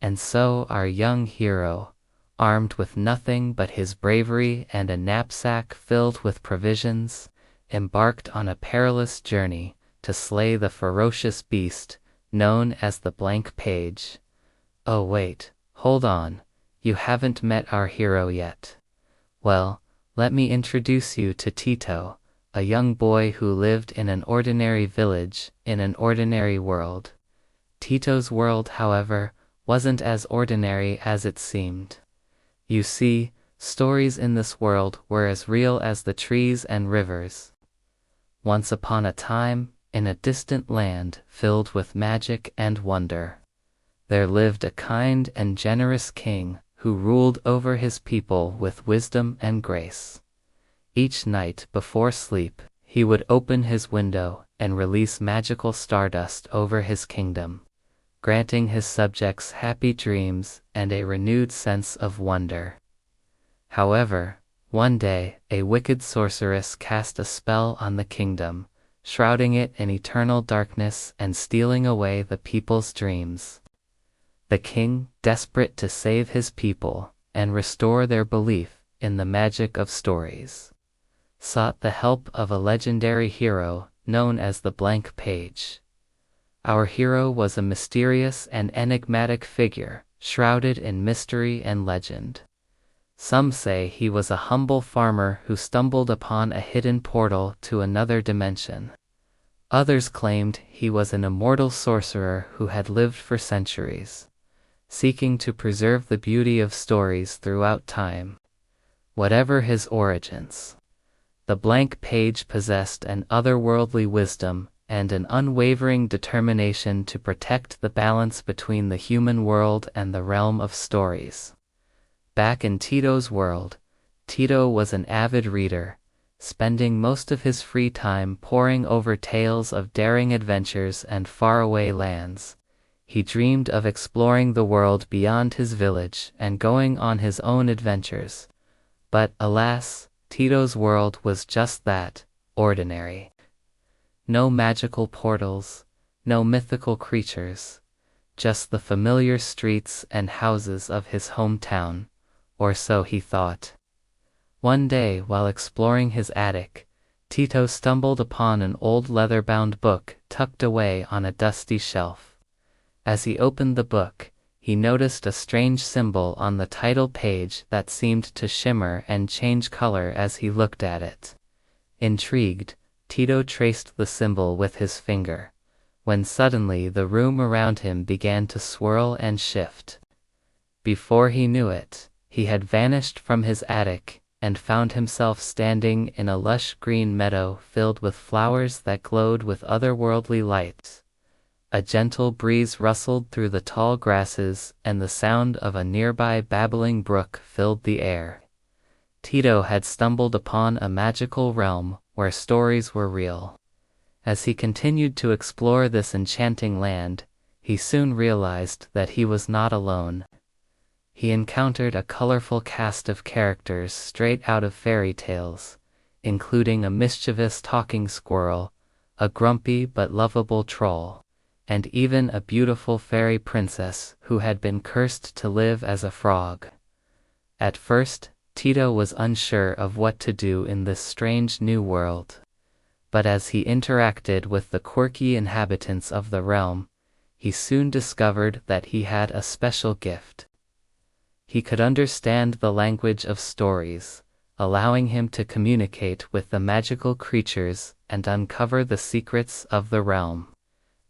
And so our young hero, armed with nothing but his bravery and a knapsack filled with provisions, embarked on a perilous journey to slay the ferocious beast known as the blank page. Oh wait, hold on, you haven't met our hero yet. Well, let me introduce you to Tito, a young boy who lived in an ordinary village in an ordinary world. Tito's world, however, wasn't as ordinary as it seemed. You see, stories in this world were as real as the trees and rivers. Once upon a time, in a distant land filled with magic and wonder, there lived a kind and generous king who ruled over his people with wisdom and grace. Each night before sleep, he would open his window and release magical stardust over his kingdom, granting his subjects happy dreams and a renewed sense of wonder. However, one day a wicked sorceress cast a spell on the kingdom, shrouding it in eternal darkness and stealing away the people's dreams. The king, desperate to save his people and restore their belief in the magic of stories, sought the help of a legendary hero known as the blank page. Our hero was a mysterious and enigmatic figure, shrouded in mystery and legend. Some say he was a humble farmer who stumbled upon a hidden portal to another dimension. Others claimed he was an immortal sorcerer who had lived for centuries, seeking to preserve the beauty of stories throughout time. Whatever his origins, the blank page possessed an otherworldly wisdom and an unwavering determination to protect the balance between the human world and the realm of stories. Back in Tito's world, Tito was an avid reader, spending most of his free time poring over tales of daring adventures and faraway lands. He dreamed of exploring the world beyond his village and going on his own adventures. But alas, Tito's world was just that, ordinary. No magical portals, no mythical creatures, just the familiar streets and houses of his hometown, or so he thought. One day, while exploring his attic, Tito stumbled upon an old leather-bound book tucked away on a dusty shelf. As he opened the book, he noticed a strange symbol on the title page that seemed to shimmer and change color as he looked at it. Intrigued, Tito traced the symbol with his finger, when suddenly the room around him began to swirl and shift. Before he knew it, he had vanished from his attic and found himself standing in a lush green meadow filled with flowers that glowed with otherworldly light. A gentle breeze rustled through the tall grasses, and the sound of a nearby babbling brook filled the air. Tito had stumbled upon a magical realm where stories were real. As he continued to explore this enchanting land, he soon realized that he was not alone. He encountered a colorful cast of characters straight out of fairy tales, including a mischievous talking squirrel, a grumpy but lovable troll, and even a beautiful fairy princess who had been cursed to live as a frog. At first, Tito was unsure of what to do in this strange new world. But as he interacted with the quirky inhabitants of the realm, he soon discovered that he had a special gift. He could understand the language of stories, allowing him to communicate with the magical creatures and uncover the secrets of the realm.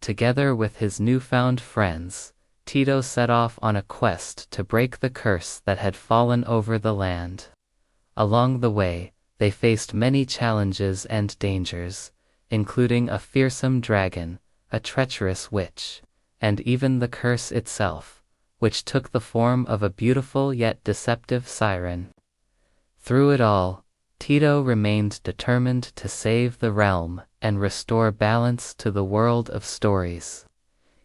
Together with his newfound friends, Tito set off on a quest to break the curse that had fallen over the land. Along the way, they faced many challenges and dangers, including a fearsome dragon, a treacherous witch, and even the curse itself, which took the form of a beautiful yet deceptive siren. Through it all, Tito remained determined to save the realm and restore balance to the world of stories.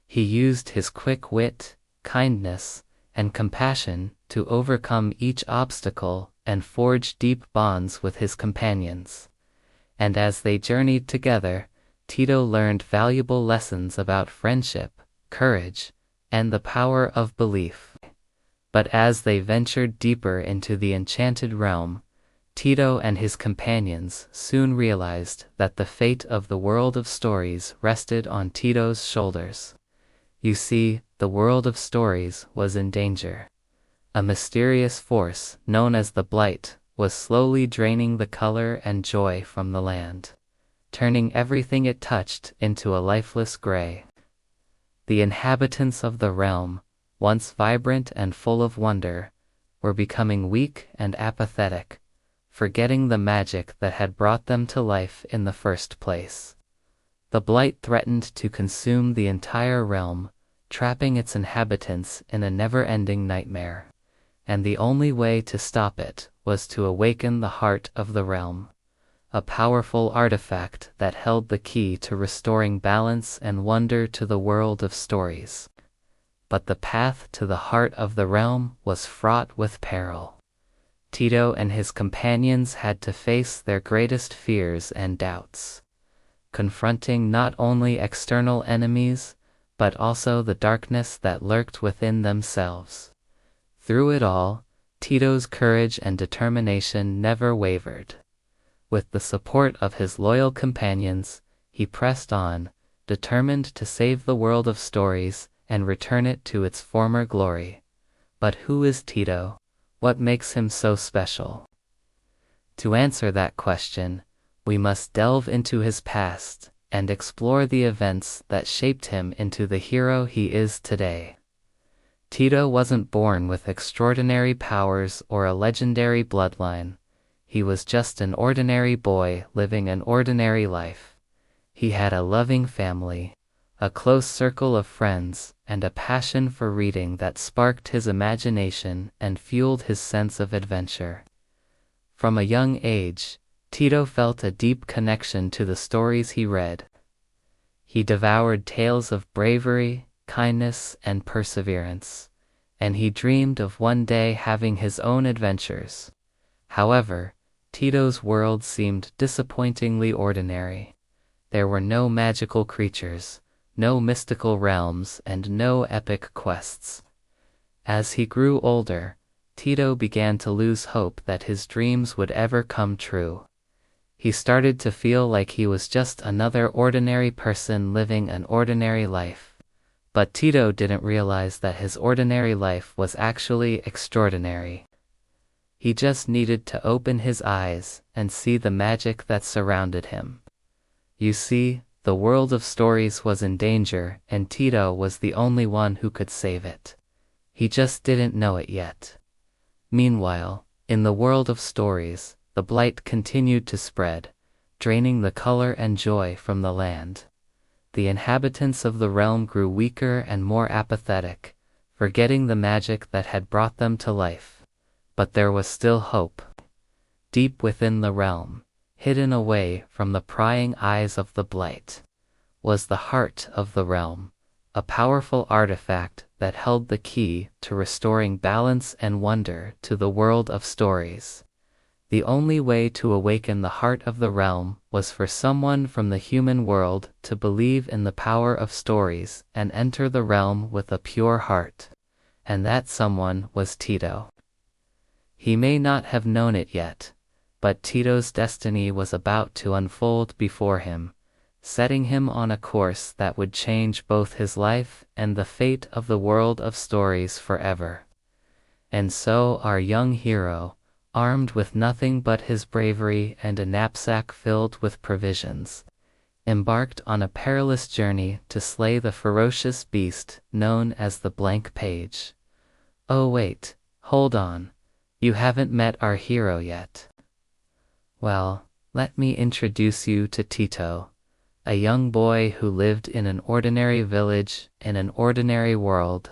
He used his quick wit, kindness, and compassion to overcome each obstacle and forge deep bonds with his companions. And as they journeyed together, Tito learned valuable lessons about friendship, courage, and the power of belief. But as they ventured deeper into the enchanted realm, Tito and his companions soon realized that the fate of the world of stories rested on Tito's shoulders. You see, the world of stories was in danger. A mysterious force, known as the Blight, was slowly draining the color and joy from the land, turning everything it touched into a lifeless gray. The inhabitants of the realm, once vibrant and full of wonder, were becoming weak and apathetic, forgetting the magic that had brought them to life in the first place. The Blight threatened to consume the entire realm, trapping its inhabitants in a never-ending nightmare. And the only way to stop it was to awaken the heart of the realm, a powerful artifact that held the key to restoring balance and wonder to the world of stories. But the path to the heart of the realm was fraught with peril. Tito and his companions had to face their greatest fears and doubts, confronting not only external enemies, but also the darkness that lurked within themselves. Through it all, Tito's courage and determination never wavered. With the support of his loyal companions, he pressed on, determined to save the world of stories and return it to its former glory. But who is Tito? What makes him so special? To answer that question, we must delve into his past and explore the events that shaped him into the hero he is today. Tito wasn't born with extraordinary powers or a legendary bloodline. He was just an ordinary boy living an ordinary life. He had a loving family, a close circle of friends, and a passion for reading that sparked his imagination and fueled his sense of adventure. From a young age, Tito felt a deep connection to the stories he read. He devoured tales of bravery, kindness, and perseverance, and he dreamed of one day having his own adventures. However, Tito's world seemed disappointingly ordinary. There were no magical creatures, no mystical realms, and no epic quests. As he grew older, Tito began to lose hope that his dreams would ever come true. He started to feel like he was just another ordinary person living an ordinary life. But Tito didn't realize that his ordinary life was actually extraordinary. He just needed to open his eyes and see the magic that surrounded him. You see, the world of stories was in danger, and Tito was the only one who could save it. He just didn't know it yet. Meanwhile, in the world of stories, the blight continued to spread, draining the color and joy from the land. The inhabitants of the realm grew weaker and more apathetic, forgetting the magic that had brought them to life. But there was still hope. Deep within the realm, hidden away from the prying eyes of the blight, was the heart of the realm, a powerful artifact that held the key to restoring balance and wonder to the world of stories. The only way to awaken the heart of the realm was for someone from the human world to believe in the power of stories and enter the realm with a pure heart. And that someone was Tito. He may not have known it yet, but Tito's destiny was about to unfold before him, setting him on a course that would change both his life and the fate of the world of stories forever. And so our young hero, armed with nothing but his bravery and a knapsack filled with provisions, embarked on a perilous journey to slay the ferocious beast known as the blank page. Oh wait, hold on. You haven't met our hero yet. Well, let me introduce you to Tito, a young boy who lived in an ordinary village in an ordinary world.